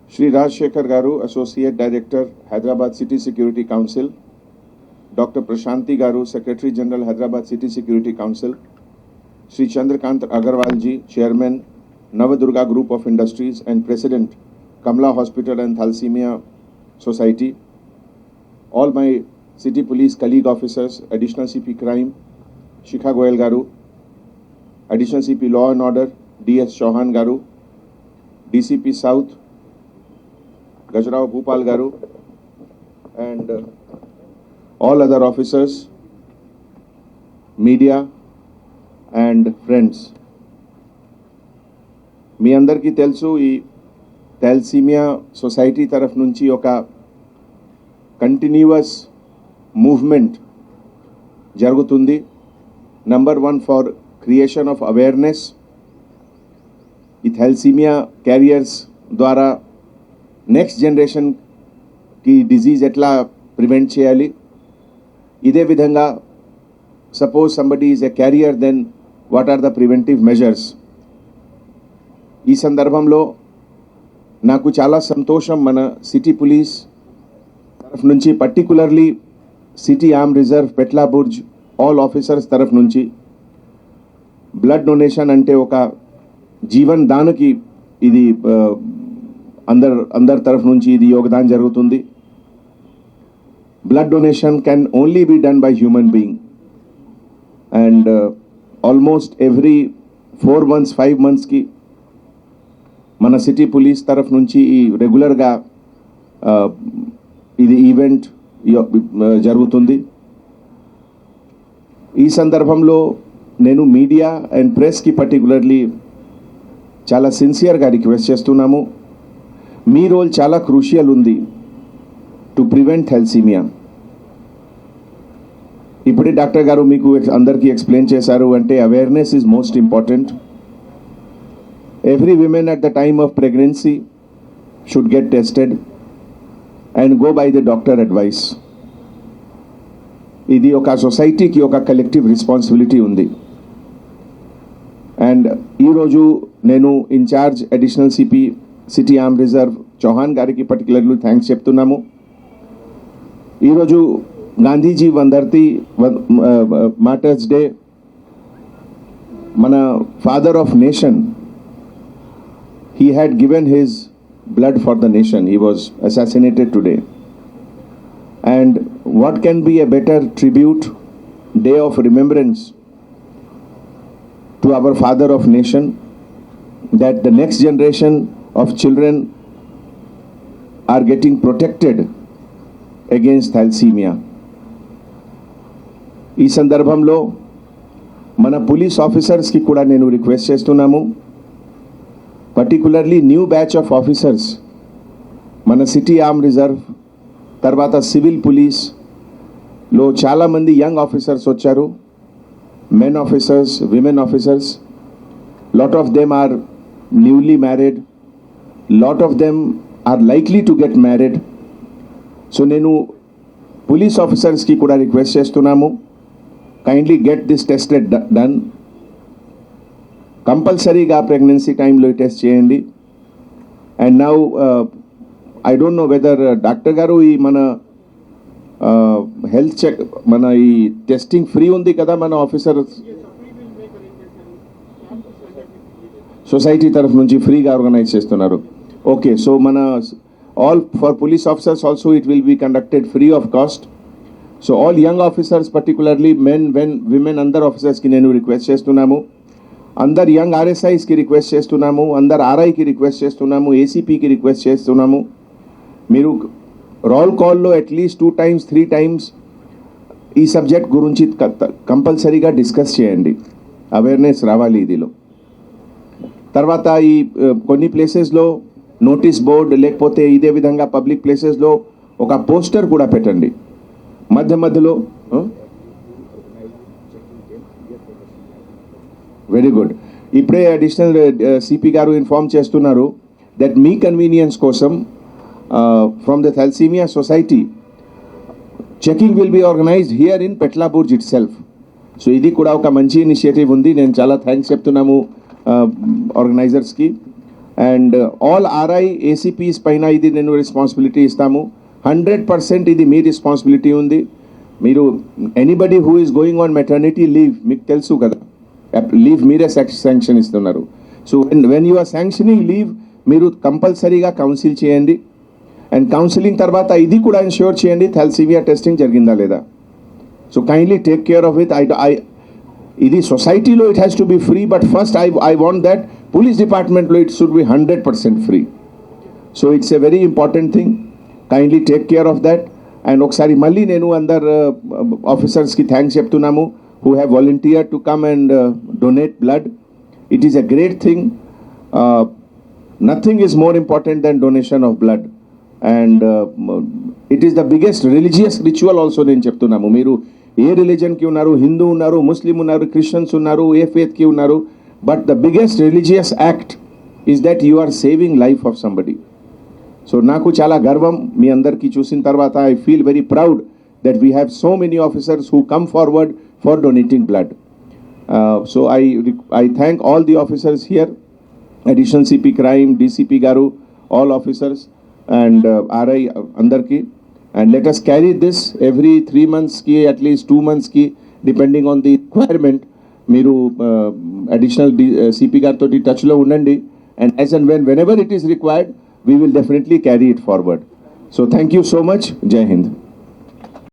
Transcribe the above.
Shri Rajshekhar Garu, Associate Director, Hyderabad City Security Council, Dr. Prashanti Garu, Secretary General, Hyderabad City Security Council, Shri Chandrakant Agarwal ji, Chairman, Navadurga Group of Industries and President, Kamla Hospital and Thalassemia Society, all my City Police colleague officers, Additional CP Crime, Shikha Goyal Garu, Additional CP Law and Order, DS Chauhan Garu, DCP South, Gajrao Bhupal Garu, and all other officers, media and friends. మీ అందరికీ తెలుసు ఈ thalassaemia society తరఫు నుంచి ఒక continuous movement జరుగుతుంది. Number 1 for creation of awareness. ఈ thalassaemia carriers ద్వారా next జనరేషన్కి డిజీజ్ ఎట్లా ప్రివెంట్ చేయాలి. ఇదే విధంగా suppose somebody is a carrier, then what are the preventive measures. ఈ సందర్భంలో నాకు చాలా సంతోషం, మన సిటీ పోలీస్ తరఫు నుంచి, particularly city arm reserve Petla Burj all officers తరఫు నుంచి బ్లడ్ డొనేషన్ అంటే ఒక జీవన్ దానికి ఇది అందరి తరఫు నుంచి ఇది యోగదానం జరుగుతుంది. Blood donation can only be done by human being and almost every 4 months 5 monthsకి మన సిటీ పోలీస్ తరఫు నుంచి ఈ రెగ్యులర్గా ఇది ఈవెంట్ జరుగుతుంది. ఈ సందర్భంలో నేను మీడియా అండ్ ప్రెస్కి పర్టికులర్లీ చాలా సిన్సియర్గా రిక్వెస్ట్ చేస్తున్నాము. మీ రోల్ చాలా క్రూషియల్ ఉంది టు ప్రివెంట్ థాలసీమియా. ఇప్పుడే డాక్టర్ గారు మీకు అందరికీ ఎక్స్ప్లెయిన్ చేశారు అంటే awareness is most important. Every woman at the time of pregnancy should get tested and go by the doctor advice. ఇది ఒక సొసైటీకి ఒక కలెక్టివ్ రెస్పాన్సిబిలిటీ ఉంది. అండ్ ఈరోజు నేను in charge additional CP city arm reserve Chauhan గారికి పర్టికులర్లీ థ్యాంక్స్ చెప్తున్నాము. ఈరోజు గాంధీజీ 130 మార్టర్స్ డే. మన father of nation, he had given his blood for the nation. He was assassinated today. And what can be a better tribute, day of remembrance to our father of nation, that the next generation of children are getting protected against thalassemia. ఈ సందర్భంలో మన police ఆఫీసర్స్కి కూడా నేను request చేస్తున్నాము, particularly new batch of officers, మన city arm reserve తర్వాత civil పోలీస్లో చాలామంది యంగ్ ఆఫీసర్స్ వచ్చారు, men officers, women officers. Lot of them are newly married, lot of them are likely to get married. So నేను police ఆఫీసర్స్కి కూడా request చేస్తున్నాము, kindly get this tested done. కంపల్సరీగా pregnancy టైంలో టెస్ట్ చేయండి. And now I don't know whether doctor గారు ఈ మన హెల్త్ చెక్, మన ఈ టెస్టింగ్ ఫ్రీ ఉంది కదా మన ఆఫీసర్ సొసైటీ తరఫు నుంచి ఫ్రీగా ఆర్గనైజ్ చేస్తున్నారు. ఓకే, సో మన all for police officers also it will be conducted free of cost. So all young officers, particularly men women అందరు ఆఫీసర్స్కి నేను రిక్వెస్ట్ చేస్తున్నాము. అందరు యంగ్ ఆర్ఎస్ఐస్కి రిక్వెస్ట్ చేస్తున్నాము, అందరు ఆర్ఐకి రిక్వెస్ట్ చేస్తున్నాము, ఏసీపీకి రిక్వెస్ట్ చేస్తున్నాము. మీరు రోల్ కాల్లో అట్లీస్ట్ 2 times 3 times ఈ సబ్జెక్ట్ గురించి కంపల్సరీగా డిస్కస్ చేయండి. అవేర్నెస్ రావాలి ఇదిలో. తర్వాత ఈ కొన్ని ప్లేసెస్లో నోటీస్ బోర్డ్ లేకపోతే ఇదే విధంగా పబ్లిక్ ప్లేసెస్లో ఒక పోస్టర్ కూడా పెట్టండి మధ్యలో. Very good. ఇప్పుడే అడిషనల్ సిపి గారు ఇన్ఫార్మ్ చేస్తున్నారు దట్ మీ కన్వీనియన్స్ కోసం from the thalassemia society checking will be organised here in Petla Burj itself. So ఇది కూడా ఒక మంచి ఇనిషియేటివ్ ఉంది. నేను చాలా థ్యాంక్స్ చెప్తున్నాము ఆర్గనైజర్స్కి. అండ్ ఆల్ ఆర్ఐ ఏసీపీస్ పైన ఇది నేను రెస్పాన్సిబిలిటీ ఇస్తాము. 100% ఇది మీ రెస్పాన్సిబిలిటీ ఉంది. మీరు anybody who is going on maternity leave మీకు తెలుసు కదా, లీవ్ మీరే శాంక్షన్ ఇస్తున్నారు. So when you are sanctioning leave మీరు కంపల్సరీగా కౌన్సిల్ చేయండి. అండ్ కౌన్సిలింగ్ తర్వాత ఇది కూడా ఇన్ష్యూర్ చేయండి థాలసీమియా టెస్టింగ్ జరిగిందా లేదా. So kindly take care of it. ఇది సొసైటీలో it has to be free, but first I want that police డిపార్ట్మెంట్లో it should be 100% free. So it's a very important thing. Kindly take care of that. And ఒకసారి మళ్ళీ నేను అందరు ఆఫీసర్స్కి thanks చెప్తున్నాము who have volunteered to come and donate blood. It is a great thing. Nothing is more important than donation of blood. And it is the biggest religious ritual also నేను చెప్తున్నాము. మీరు ఏ రిలీజన్కి ఉన్నారు, హిందూ ఉన్నారు, ముస్లిం ఉన్నారు, క్రిస్టియన్స్ ఉన్నారు, ఏ ఫేత్కి ఉన్నారు, but the biggest religious act is that you are saving life of somebody. So నాకు చాలా గర్వం మీ అందరికీ చూసిన తర్వాత. I feel very proud that we have so many officers who come forward for donating blood. So I thank all the officers here, Additional CP Crime, DCP Garu, all officers, and RI Andarki. And let us carry this every 3 months ki, at least 2 months ki, depending on the requirement. Miru additional CP Gar toti touch lo undandi, and as and whenever it is required, we will definitely carry it forward. So thank you so much. Jai Hind.